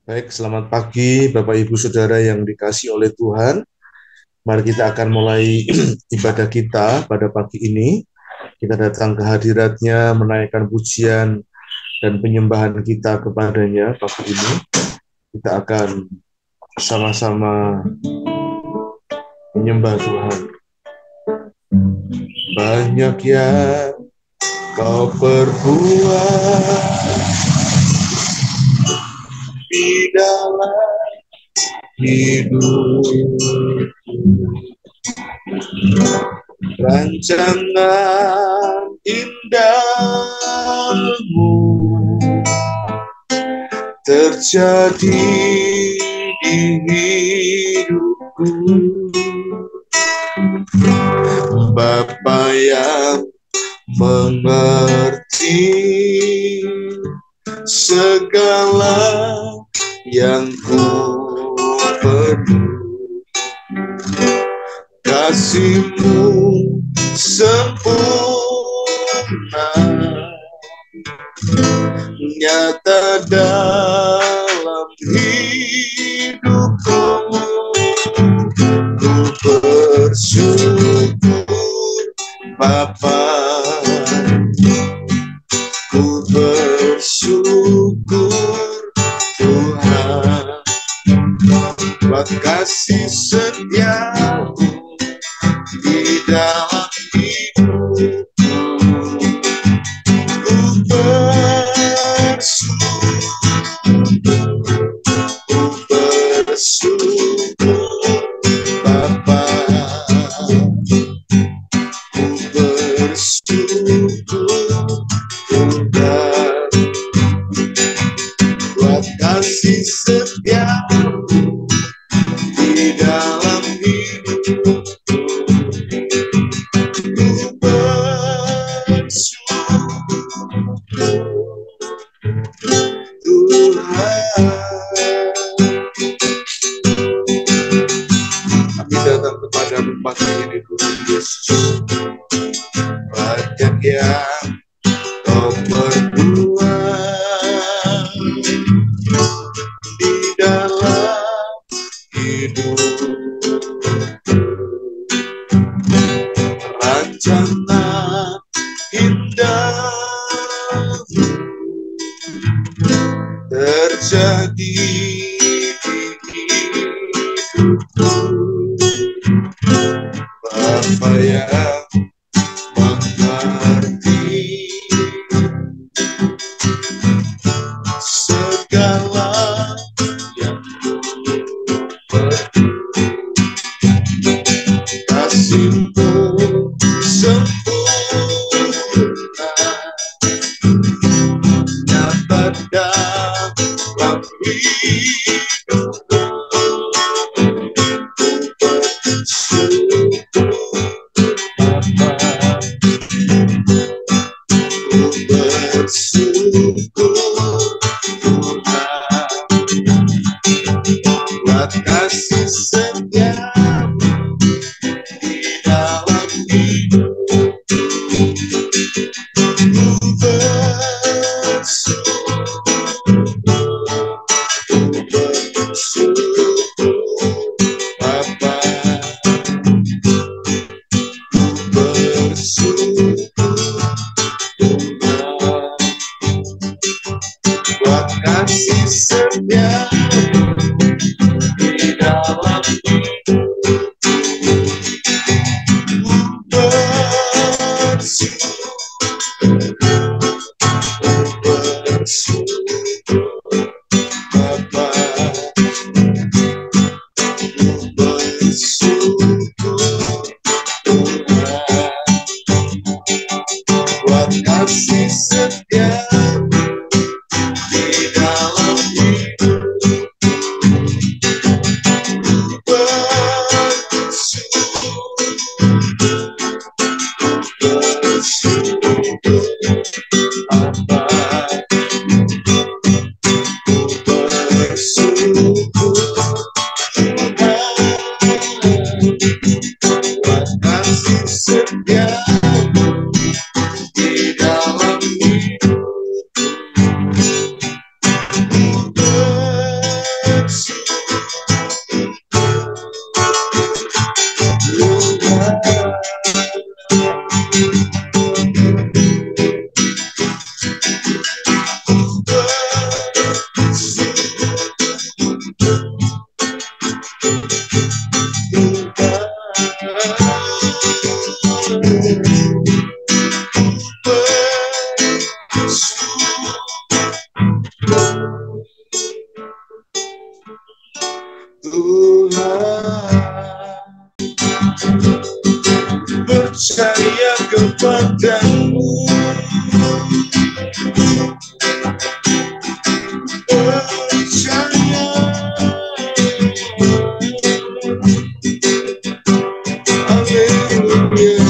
Baik, selamat pagi Bapak Ibu Saudara yang dikasihi oleh Tuhan. Mari kita akan mulai ibadah kita pada pagi ini. Kita datang ke hadiratnya, menaikkan pujian dan penyembahan kita kepadanya pagi ini. Kita akan sama-sama menyembah Tuhan. Banyak yang kau perbuat di dalam hidup, rancangan indahmu terjadi di hidupku. Bapa yang mengerti segala yang ku perlu, kasih-Mu sempurna nyata dalam hidupku. Ku bersyukur Bapa, ku bersyukur Tuhan, buat kasih setia-Mu di dalam hidupku. Ku bersyukur Bapa, ku bersyukur Tuhan, buat kasih setia-Mu di dalam hidupku. Ku bersyukur Tuhan. Kami datang kepada-Mu pagi ini Tuhan Yesus. Banyak yang Kau perbuat di dalam hidup, rancangan indahmu terjadi di hidupku. Bapa yang mengerti segala yang ku perlu, kasih-Mu sempurna nyata dalam hidupku. Ku bersyukur Bapa, ku bersyukur Tuhan, buat kasih setia-Mu di dalam hidupku. Ku bersyukur Bapa, ku bersyukur Tuhan, buat kasih setia-Mu di dalam hidupku. Ku bersyukur Bapa, ku bersyukur Tuhan, buat kasih setia-Mu di dalam hidupku. Ku bersyukur Bapa, ku bersyukur Tuhan, buat kasih setia-Mu di dalam hidupku. Ku percaya kepadamu, percaya. Haleluya.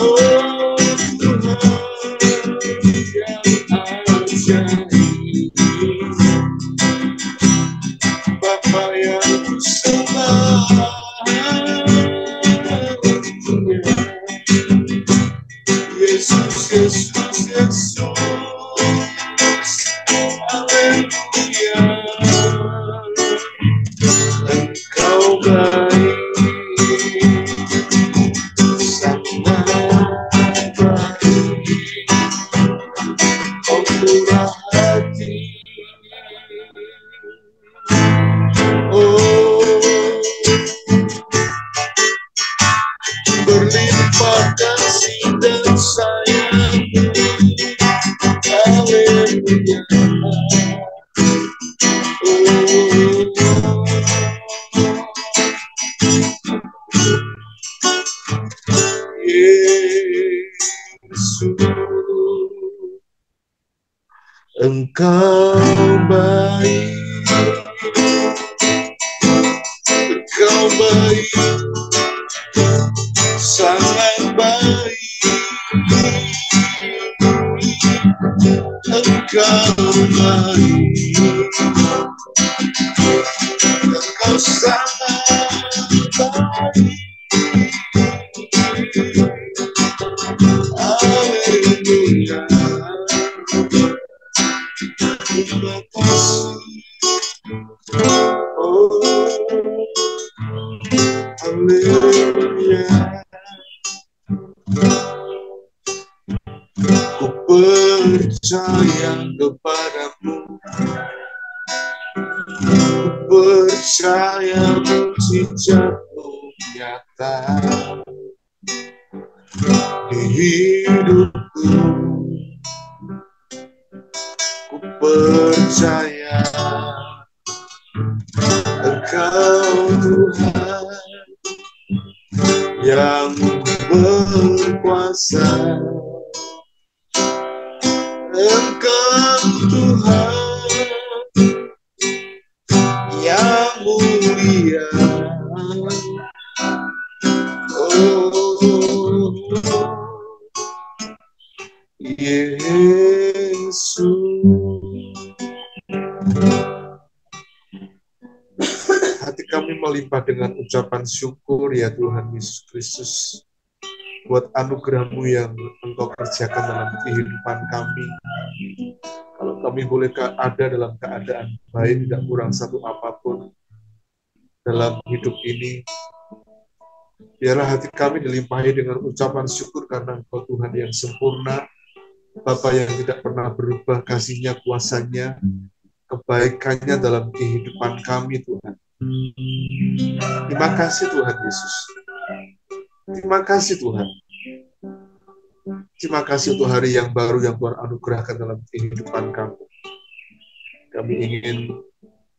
Oh Tuhan yang ajaib, Bapa yang kusembah. Yesus, Yesus, Yesus, haleluya. Engkau baik, sangat baik, kau murah hati. Oh, berlimpah kasih dan sayang. Haleluya. Yesus, Engkau baik, Engkau baik, sangat baik. Engkau baik, Engkau sangat baik. Haleluya. Terima kasih. Oh, haleluya. Ku percaya kepadamu, ku percaya mujizatmu nyata di hidupku. Ku percaya Engkau Tuhan yang berkuasa. Engkau Tuhan yang mulia. Oh, Yesus. Hati kami melimpah dengan ucapan syukur ya Tuhan Yesus Kristus, buat anugerah-Mu yang Engkau kerjakan dalam kehidupan kami. Kalau kami boleh ada dalam keadaan baik, tidak kurang satu apapun dalam hidup ini, biarlah hati kami dilimpahi dengan ucapan syukur karena Engkau Tuhan yang sempurna, Bapa yang tidak pernah berubah kasih-Nya, kuasa-Nya, kebaikannya dalam kehidupan kami Tuhan. Terima kasih Tuhan Yesus. Terima kasih Tuhan. Terima kasih untuk hari yang baru yang Tuhan anugerahkan dalam kehidupan kami. Kami ingin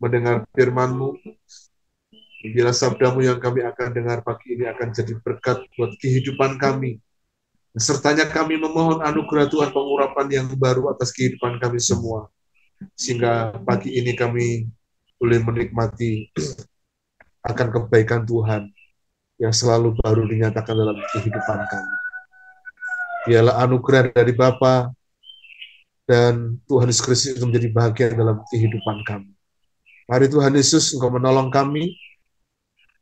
mendengar firman-Mu. Bila sabda-Mu yang kami akan dengar pagi ini akan jadi berkat buat kehidupan kami. Sertanya kami memohon anugerah Tuhan pengurapan yang baru atas kehidupan kami semua. Sehingga pagi ini kami boleh menikmati akan kebaikan Tuhan yang selalu baru dinyatakan dalam kehidupan kami. Biarlah anugerah dari Bapa dan Tuhan Yesus Kristus itu menjadi bahagian dalam kehidupan kami. Mari Tuhan Yesus Engkau menolong kami,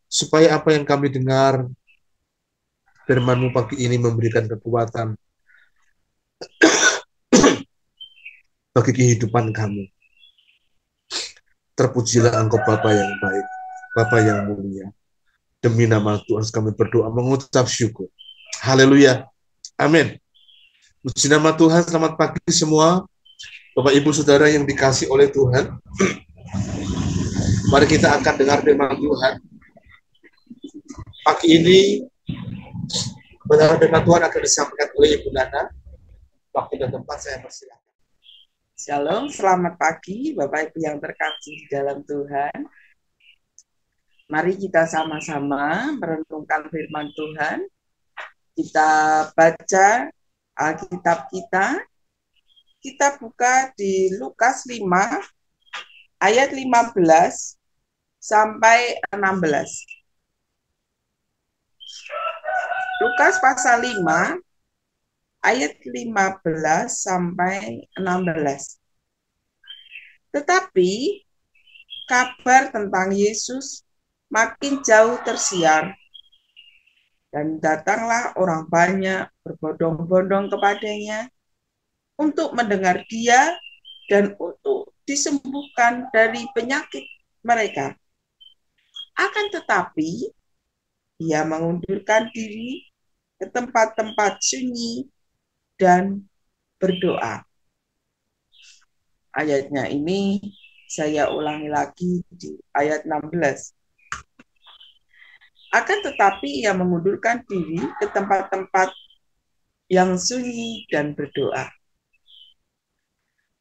supaya apa yang kami dengar, firman-Mu pagi ini memberikan kekuatan bagi kehidupan kami. Terpujilah Engkau Bapa yang baik, Bapa yang mulia. Demi nama Tuhan kami berdoa mengucap syukur. Haleluya. Amin. Puji nama Tuhan, selamat pagi semua. Bapak Ibu Saudara yang dikasih oleh Tuhan. Mari kita akan dengar firman Tuhan. Pagi ini benar firman Tuhan akan disampaikan oleh Ibu Nana. Waktu dan tempat saya persilakan. Shalom, selamat pagi Bapak Ibu yang terkasih di dalam Tuhan. Mari kita sama-sama merenungkan firman Tuhan. Kita baca Alkitab kita. Kita buka di Lukas 5 ayat 15 sampai 16. Lukas pasal 5 ayat 15 sampai 16. Tetapi kabar tentang Yesus makin jauh tersiar, dan datanglah orang banyak berbondong-bondong kepadanya untuk mendengar dia dan untuk disembuhkan dari penyakit mereka. Akan tetapi ia mengundurkan diri ke tempat-tempat sunyi dan berdoa. Ayatnya ini saya ulangi lagi di ayat 16. Akan tetapi ia mengundurkan diri ke tempat-tempat yang sunyi dan berdoa.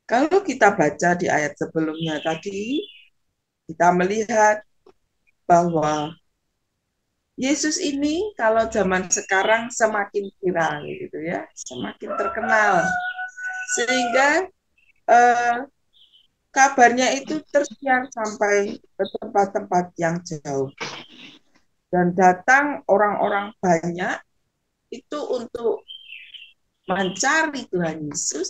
Kalau kita baca di ayat sebelumnya tadi, kita melihat bahwa Yesus ini kalau zaman sekarang semakin viral gitu ya, semakin terkenal. Sehingga kabarnya itu tersiar sampai ke tempat-tempat yang jauh. Dan datang orang-orang banyak itu untuk mencari Tuhan Yesus,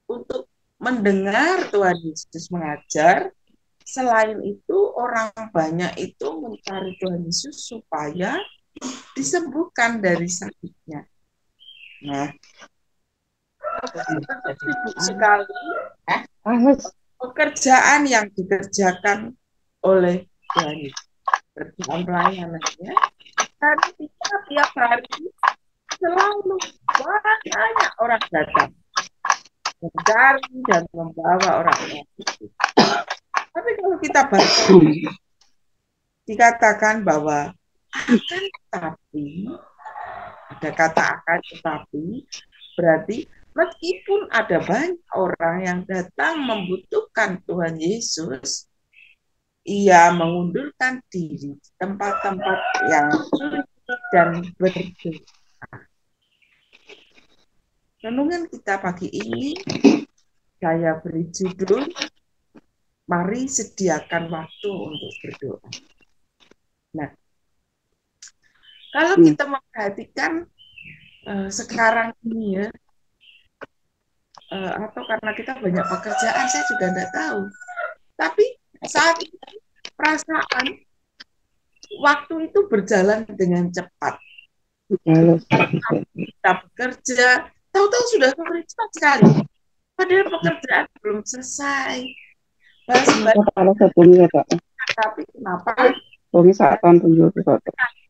untuk mendengar Tuhan Yesus mengajar. Selain itu, orang banyak itu mencari Tuhan Yesus supaya disembuhkan dari sakitnya. Nah, sibuk sekali pekerjaan yang dikerjakan oleh Tuhan Yesus. Pekerjaan pelayanannya. Karena kita tiap hari selalu banyak orang datang mencari dan membawa orang-orang itu. Tapi kalau kita baca, dikatakan bahwa akan tetapi, ada kata akan tetapi, berarti meskipun ada banyak orang yang datang membutuhkan Tuhan Yesus, ia mengundurkan diri di tempat-tempat yang sulit dan berdoa. Renungan kita pagi ini saya beri judul, mari sediakan waktu untuk berdoa. Nah, kalau kita memperhatikan sekarang ini ya, atau karena kita banyak pekerjaan, saya juga tidak tahu. Tapi saat ini perasaan waktu itu berjalan dengan cepat. Kita bekerja, tahu-tahu sudah sore, cepat sekali. Padahal pekerjaan belum selesai. Tapi kenapa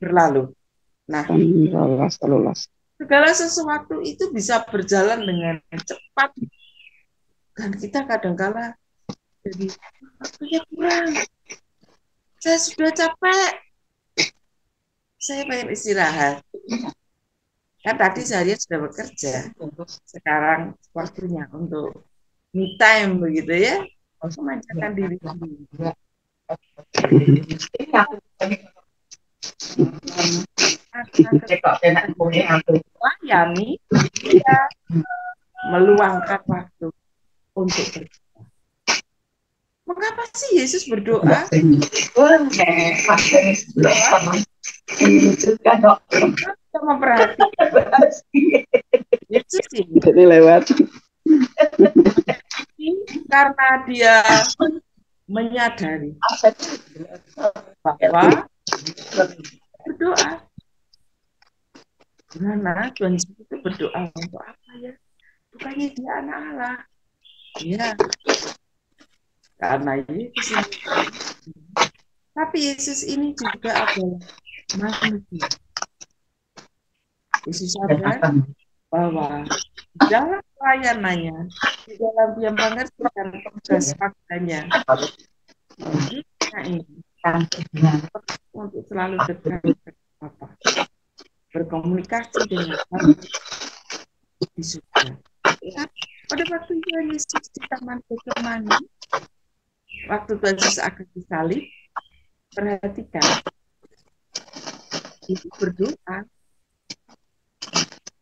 berlalu? Nah, segala sesuatu itu bisa berjalan dengan cepat, dan kita kadang-kala jadi waktunya kurang. Saya sudah capek, saya pengen istirahat. Kan tadi saya sudah bekerja, sekarang waktunya untuk me time begitu ya, memanjakan diri sendiri. Melayani, dia meluangkan waktu untuk berdoa. Mengapa sih Yesus berdoa? Kita memperhatikan Yesus ini lewat karena dia menyadari bahwa berdoa. Karena Tuhan Yesus itu berdoa untuk apa ya? Bukannya dia anak Allah. Ya, karena Yesus ini. Tapi Yesus ini juga adalah manusia. Yesus sadar bahwa dalam pelayanannya, di dalam dia mengerjakan tugas paksanya, hidupnya ini untuk selalu dekat apa, berkomunikasi dengan Allah di surga. Pada waktu Tuhan Yesus di Taman Getsemani, waktu Tuhan Yesus akan disalib, Perhatikan, itu berdoa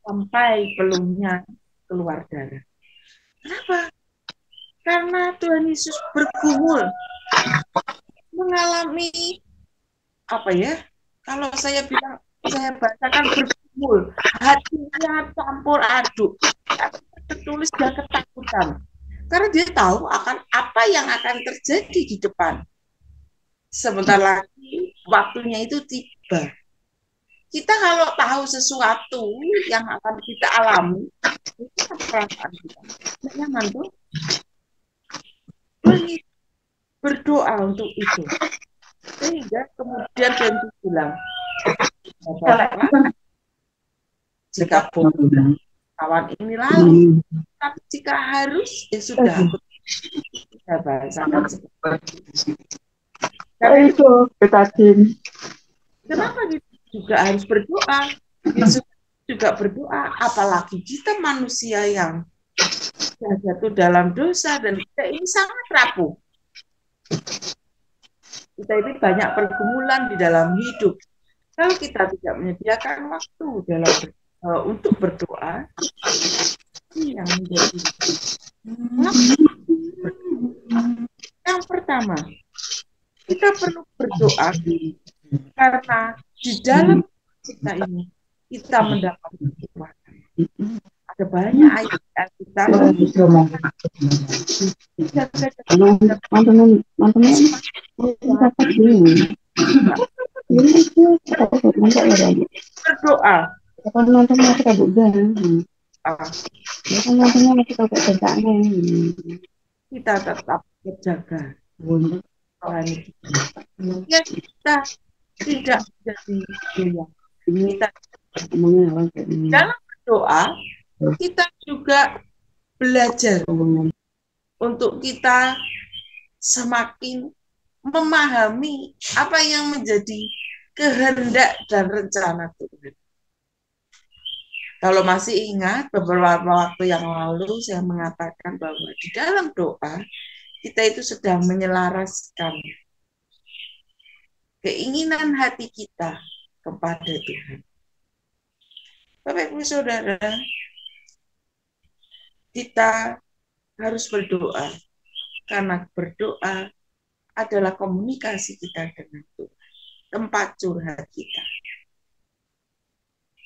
sampai peluhnya keluar darah. Kenapa? Karena Tuhan Yesus bergumul, mengalami apa ya? Kalau saya bilang, saya bacakan bergumul, hatinya campur aduk, tertulis dia ketakutan. Karena dia tahu akan apa yang akan terjadi di depan. Sebentar lagi waktunya itu tiba. Kita kalau tahu sesuatu yang akan kita alami, itu kan perasaan kita. Nggak nyaman tuh. Berdoa untuk itu. Sehingga kemudian Tuhan bilang, jika boleh kawan ini lalu, tapi jika harus, ya sudah aku tidak bahasakan seperti itu. Karena itu, kenapa kita juga harus berdoa? Yesus juga berdoa, apalagi kita manusia yang jatuh dalam dosa dan kita ini sangat rapuh. Kita ini banyak pergumulan di dalam hidup. Kalau kita tidak menyediakan waktu untuk berdoa, ini yang menjadi yang pertama, kita perlu berdoa karena di dalam kita ini kita mendapat kekuatan. Ada banyak ayat kita berdoa. Kita tetap terjaga. Ya, kita tidak jadi goyang. Kita dalam berdoa kita juga belajar untuk kita semakin memahami apa yang menjadi kehendak dan rencana Tuhan. Kalau masih ingat beberapa waktu yang lalu saya mengatakan bahwa di dalam doa kita itu sedang menyelaraskan keinginan hati kita kepada Tuhan. Bapak Ibu Saudara, kita harus berdoa karena berdoa adalah komunikasi kita dengan Tuhan, tempat curhat kita.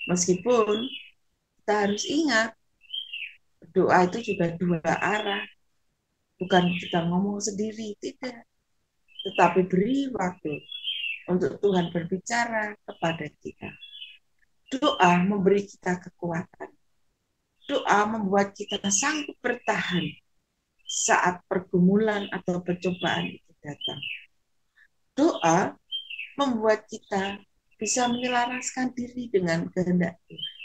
Meskipun kita harus ingat doa itu juga dua arah, bukan kita ngomong sendiri, tidak, tetapi beri waktu untuk Tuhan berbicara kepada kita. Doa memberi kita kekuatan. Doa membuat kita sanggup bertahan saat pergumulan atau percobaan itu datang. Doa membuat kita bisa menyelaraskan diri dengan kehendak Tuhan.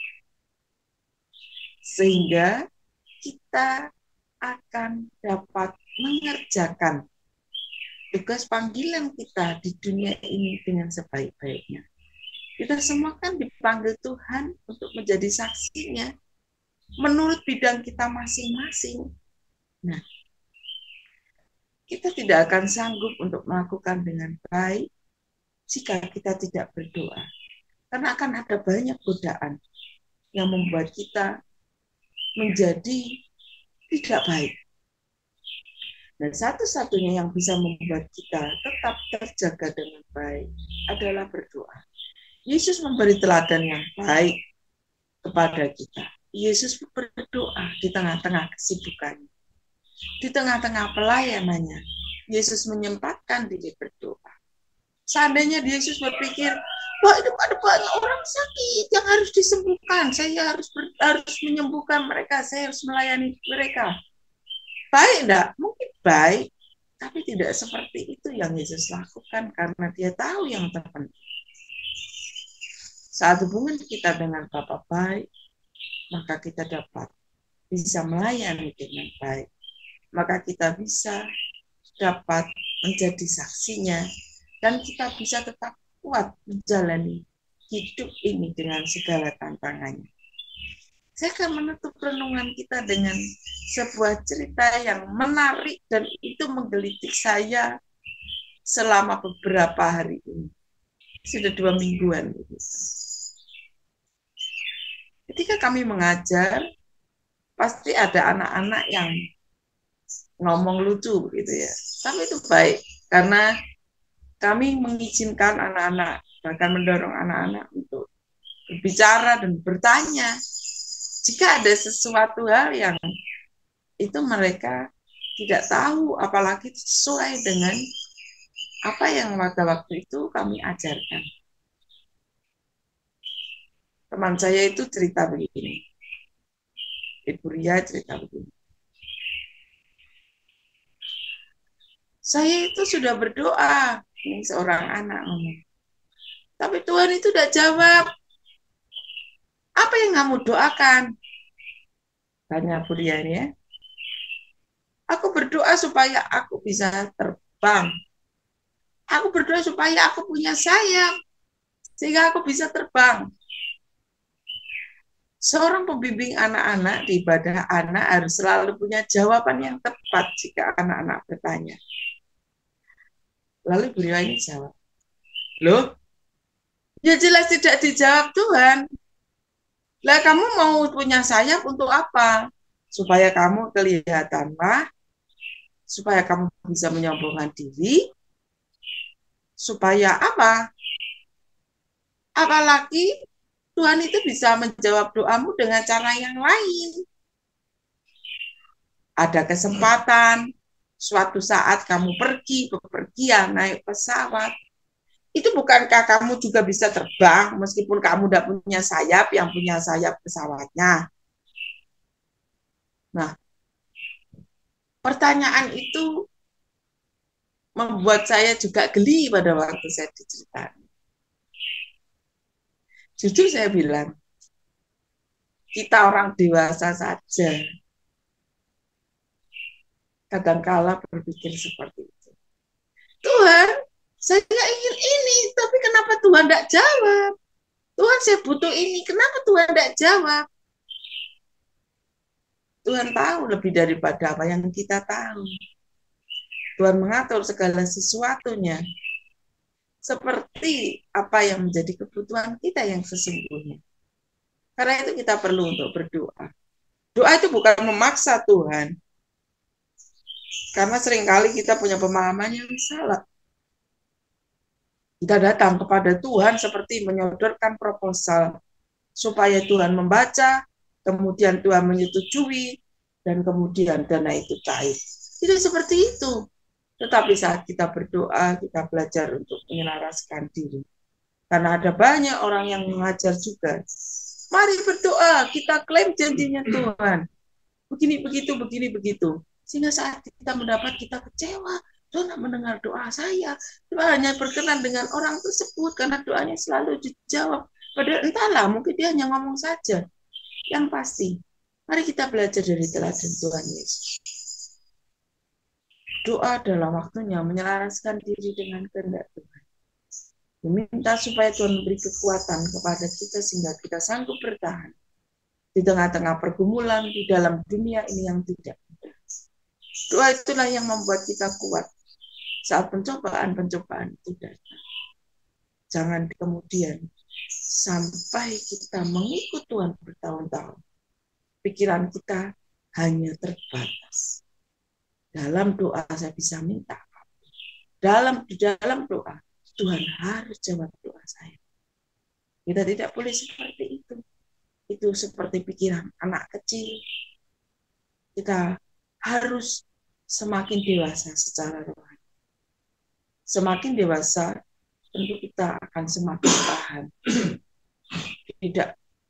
Sehingga kita akan dapat mengerjakan tugas panggilan kita di dunia ini dengan sebaik-baiknya. Kita semua kan dipanggil Tuhan untuk menjadi saksinya menurut bidang kita masing-masing. Nah, kita tidak akan sanggup untuk melakukan dengan baik jika kita tidak berdoa. Karena akan ada banyak godaan yang membuat kita menjadi tidak baik. Dan satu-satunya yang bisa membuat kita tetap terjaga dengan baik adalah berdoa. Yesus memberi teladan yang baik kepada kita. Yesus berdoa di tengah-tengah kesibukannya. Di tengah-tengah pelayanannya, Yesus menyempatkan diri berdoa. Seandainya Yesus berpikir, wah itu ada banyak orang sakit yang harus disembuhkan, saya harus menyembuhkan mereka, saya harus melayani mereka. Baik enggak? Mungkin baik, tapi tidak seperti itu yang Yesus lakukan karena dia tahu yang terpenting. Saat hubungan kita dengan Bapa baik, maka kita bisa melayani dengan baik. Maka kita bisa dapat menjadi saksinya dan kita bisa tetap kuat menjalani hidup ini dengan segala tantangannya. Saya akan menutup renungan kita dengan sebuah cerita yang menarik dan itu menggelitik saya selama beberapa hari ini. Sudah 2 mingguan. Ketika kami mengajar, pasti ada anak-anak yang ngomong lucu gitu ya. Tapi itu baik, karena kami mengizinkan anak-anak, bahkan mendorong anak-anak untuk berbicara dan bertanya. Jika ada sesuatu hal yang itu mereka tidak tahu, apalagi sesuai dengan apa yang pada waktu itu kami ajarkan. Teman saya itu cerita begini, Ibu Ria cerita begini. Saya itu sudah berdoa, ini seorang anak ngomong. Tapi Tuhan itu tidak jawab. Apa yang kamu doakan? Tanya Bu Ria ini ya. Aku berdoa supaya aku bisa terbang. Aku berdoa supaya aku punya sayap, sehingga aku bisa terbang. Seorang pembimbing anak-anak di ibadah anak harus selalu punya jawaban yang tepat jika anak-anak bertanya. Lalu Bu Ria ini jawab, loh, ya jelas tidak dijawab Tuhan. Lah kamu mau punya sayap untuk apa? Supaya kamu kelihatanlah, supaya kamu bisa menyombongkan diri, supaya apa? Apalagi Tuhan itu bisa menjawab doamu dengan cara yang lain. Ada kesempatan, suatu saat kamu pergi bepergian naik pesawat, itu bukankah kamu juga bisa terbang meskipun kamu tidak punya sayap, yang punya sayap pesawatnya. Nah, pertanyaan itu membuat saya juga geli pada waktu saya diceritakan. Jujur saya bilang, kita orang dewasa saja kadangkala berpikir seperti itu. Tuhan, saya ingin ini, tapi kenapa Tuhan tidak jawab? Tuhan, saya butuh ini, kenapa Tuhan tidak jawab? Tuhan tahu lebih daripada apa yang kita tahu. Tuhan mengatur segala sesuatunya seperti apa yang menjadi kebutuhan kita yang sesungguhnya. Karena itu kita perlu untuk berdoa. Doa itu bukan memaksa Tuhan. Karena seringkali kita punya pemahaman yang salah. Kita datang kepada Tuhan seperti menyodorkan proposal supaya Tuhan membaca, kemudian Tuhan menyetujui, dan kemudian dana itu cair. Tidak seperti itu. Tetapi saat kita berdoa, kita belajar untuk menyelaraskan diri. Karena ada banyak orang yang mengajar juga. Mari berdoa, kita klaim janjinya Tuhan. Begini, begitu. Sehingga saat kita mendapat, kita kecewa. Tuhan mendengar doa saya. Tuhan hanya berkenan dengan orang tersebut karena doanya selalu dijawab. Padahal entahlah, mungkin dia hanya ngomong saja. Yang pasti, mari kita belajar dari teladan Tuhan Yesus. Doa adalah waktunya menyelaraskan diri dengan kehendak Tuhan. Meminta supaya Tuhan memberi kekuatan kepada kita sehingga kita sanggup bertahan di tengah-tengah pergumulan di dalam dunia ini yang tidak mudah. Doa itulah yang membuat kita kuat saat pencobaan-pencobaan itu datang. Jangan kemudian sampai kita mengikut Tuhan bertahun-tahun, pikiran kita hanya terbatas. Dalam doa saya bisa minta. Di dalam doa, Tuhan harus jawab doa saya. Kita tidak boleh seperti itu. Itu seperti pikiran anak kecil. Kita harus semakin dewasa secara rohani. Semakin dewasa, tentu kita akan semakin tahan. Tidak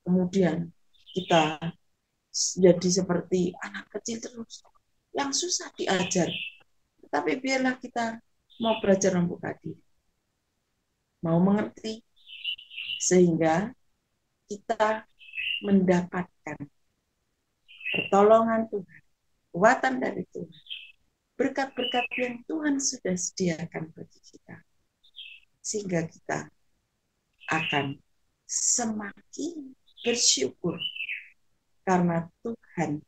kemudian kita jadi seperti anak kecil terus yang susah diajar. Tapi biarlah kita mau belajar membuka diri, mau mengerti, sehingga kita mendapatkan pertolongan Tuhan, kekuatan dari Tuhan, berkat-berkat yang Tuhan sudah sediakan bagi kita, sehingga kita akan semakin bersyukur karena Tuhan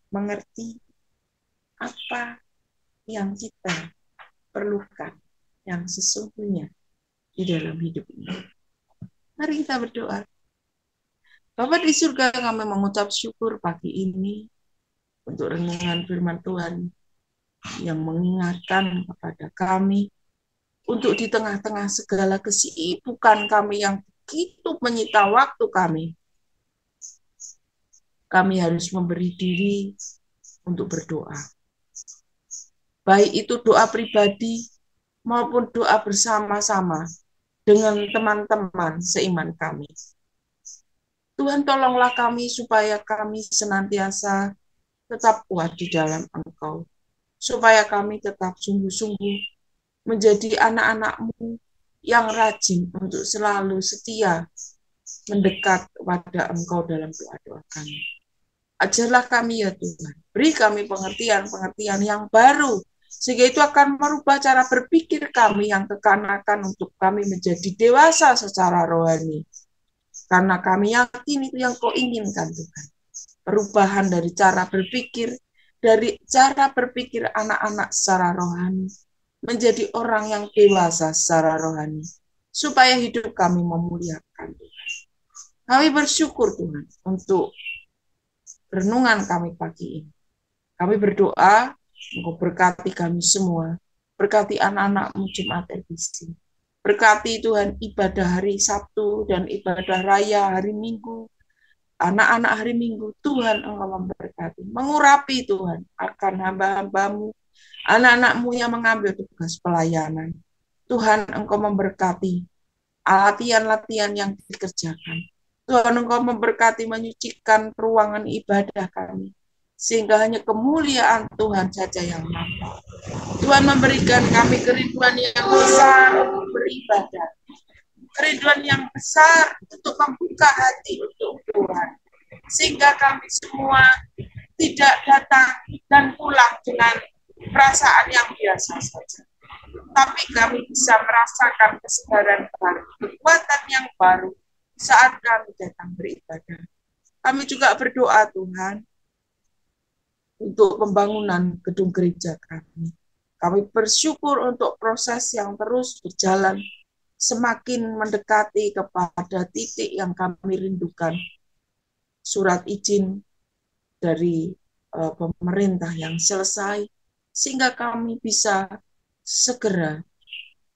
mengerti apa yang kita perlukan yang sesungguhnya di dalam hidup ini. Mari kita berdoa. Bapa di surga, kami mengucap syukur pagi ini untuk renungan firman Tuhan yang mengingatkan kepada kami untuk di tengah-tengah segala kesibukan kami yang begitu menyita waktu kami harus memberi diri untuk berdoa. Baik itu doa pribadi maupun doa bersama-sama dengan teman-teman seiman kami. Tuhan, tolonglah kami supaya kami senantiasa tetap kuat di dalam Engkau, supaya kami tetap sungguh-sungguh menjadi anak-anak-Mu yang rajin untuk selalu setia mendekat kepada Engkau dalam doa-doa kami. Ajarlah kami ya Tuhan, beri kami pengertian-pengertian yang baru, sehingga itu akan merubah cara berpikir kami yang kekanakan untuk kami menjadi dewasa secara rohani. Karena kami yakin itu yang Kau inginkan Tuhan. Perubahan dari cara berpikir, anak-anak secara rohani, menjadi orang yang dewasa secara rohani, supaya hidup kami memuliakan Tuhan. Kami bersyukur Tuhan untuk renungan kami pagi ini. Kami berdoa, Engkau berkati kami semua, berkati anak-anak-Mu Jemaat RBC. Berkati Tuhan ibadah hari Sabtu dan ibadah raya hari Minggu, anak-anak hari Minggu. Tuhan Engkau memberkati, mengurapi Tuhan akan hamba-hamba-Mu, anak-anak-Mu yang mengambil tugas pelayanan. Tuhan Engkau memberkati latihan-latihan yang dikerjakan. Tuhan Engkau memberkati menyucikan ruangan ibadah kami, sehingga hanya kemuliaan Tuhan saja yang nampak. Tuhan memberikan kami kerinduan yang besar untuk beribadah, kerinduan yang besar untuk membuka hati untuk Tuhan, sehingga kami semua tidak datang dan pulang dengan perasaan yang biasa saja, tapi kami bisa merasakan kesegaran baru, kekuatan yang baru saat kami datang beribadah. Kami juga berdoa Tuhan untuk pembangunan gedung gereja kami. Kami bersyukur untuk proses yang terus berjalan, semakin mendekati kepada titik yang kami rindukan. Surat izin dari pemerintah yang selesai, sehingga kami bisa segera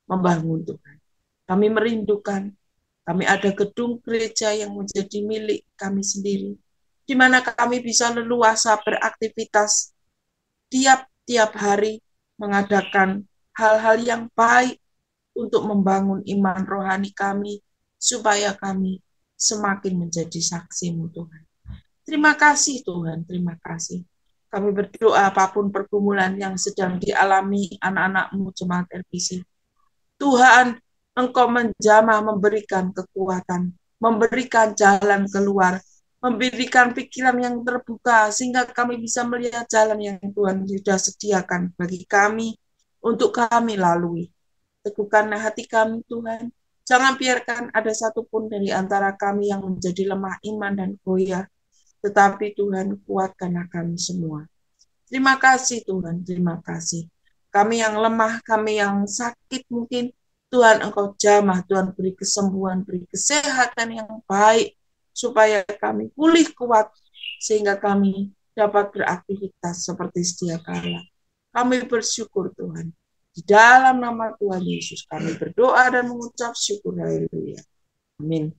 membangun Tuhan. Kami merindukan, kami ada gedung gereja yang menjadi milik kami sendiri, di mana kami bisa leluasa beraktivitas tiap hari, mengadakan hal-hal yang baik untuk membangun iman rohani kami, supaya kami semakin menjadi saksi-Mu Tuhan. Terima kasih Tuhan, terima kasih. Kami berdoa apapun pergumulan yang sedang dialami anak-anak-Mu Jemaat RBC. Tuhan, Engkau menjamah memberikan kekuatan, memberikan jalan keluar, memberikan pikiran yang terbuka, sehingga kami bisa melihat jalan yang Tuhan sudah sediakan bagi kami, untuk kami lalui. Teguhkanlah hati kami Tuhan, jangan biarkan ada satupun dari antara kami yang menjadi lemah iman dan goyah, tetapi Tuhan kuatkanlah kami semua. Terima kasih Tuhan, terima kasih. Kami yang lemah, kami yang sakit mungkin, Tuhan Engkau jamah, Tuhan beri kesembuhan, beri kesehatan yang baik, supaya kami pulih kuat, sehingga kami dapat beraktivitas seperti sedia kala. Kami bersyukur Tuhan. Di dalam nama Tuhan Yesus kami berdoa dan mengucap syukur. Haleluya. Amin.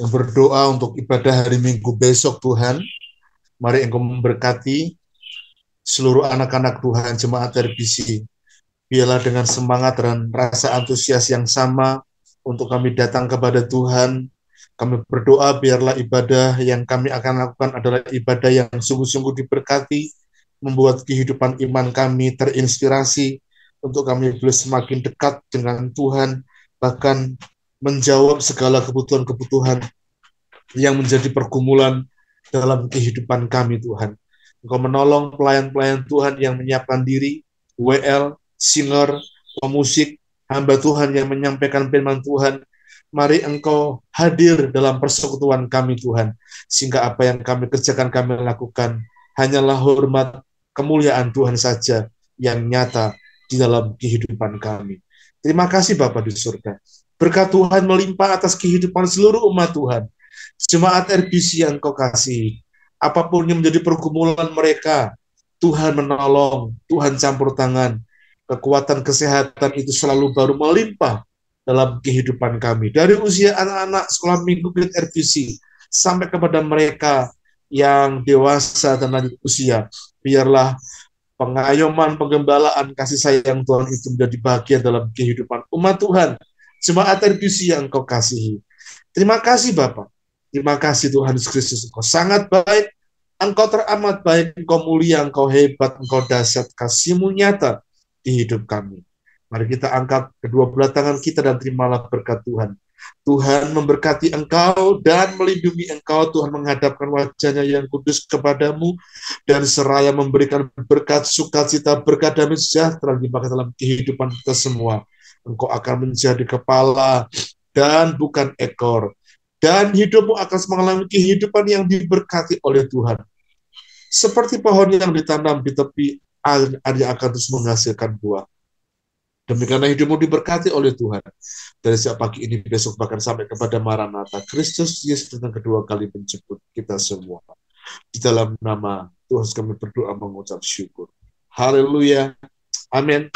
Yang berdoa untuk ibadah hari Minggu besok Tuhan, mari Engkau memberkati seluruh anak-anak Tuhan Jemaat RBC. Biarlah dengan semangat dan rasa antusias yang sama untuk kami datang kepada Tuhan. Kami berdoa biarlah ibadah yang kami akan lakukan adalah ibadah yang sungguh-sungguh diberkati, membuat kehidupan iman kami terinspirasi untuk kami boleh semakin dekat dengan Tuhan, bahkan menjawab segala kebutuhan-kebutuhan yang menjadi pergumulan dalam kehidupan kami Tuhan. Engkau menolong pelayan-pelayan Tuhan yang menyiapkan diri, WL, singer, pemusik, hamba Tuhan yang menyampaikan firman Tuhan. Mari Engkau hadir dalam persekutuan kami Tuhan, sehingga apa yang kami kerjakan, kami lakukan hanyalah hormat, kemuliaan Tuhan saja yang nyata di dalam kehidupan kami. Terima kasih Bapa di surga. Berkat Tuhan melimpah atas kehidupan seluruh umat Tuhan. Jemaat RBC yang Kau kasihi, apapun yang menjadi pergumulan mereka, Tuhan menolong, Tuhan campur tangan. Kekuatan kesehatan itu selalu baru melimpah dalam kehidupan kami. Dari usia anak-anak sekolah minggu Great RBC sampai kepada mereka yang dewasa dan lanjut usia, biarlah pengayoman, penggembalaan, kasih sayang Tuhan itu menjadi bagian dalam kehidupan umat Tuhan. Jemaat RBC yang Kau kasihi. Terima kasih Bapak. Terima kasih Tuhan Yesus Kristus. Engkau sangat baik. Engkau teramat baik. Engkau mulia. Engkau hebat. Engkau dahsyat. Kasih-Mu nyata di hidup kami. Mari kita angkat kedua belah tangan kita dan terimalah berkat Tuhan. Tuhan memberkati engkau dan melindungi engkau. Tuhan menghadapkan wajahnya yang kudus kepadamu dan seraya memberikan berkat sukacita, berkat damai sejahtera dipakai dalam kehidupan kita semua. Engkau akan menjadi kepala dan bukan ekor. Dan hidupmu akan mengalami kehidupan yang diberkati oleh Tuhan. Seperti pohon yang ditanam di tepi air yang akan terus menghasilkan buah. Demikianlah hidupmu diberkati oleh Tuhan. Dari sejak pagi ini, besok, bahkan sampai kepada Maranatha, Kristus Yesus datang kedua kali menjemput kita semua. Di dalam nama Tuhan kami berdoa mengucap syukur. Haleluya. Amin.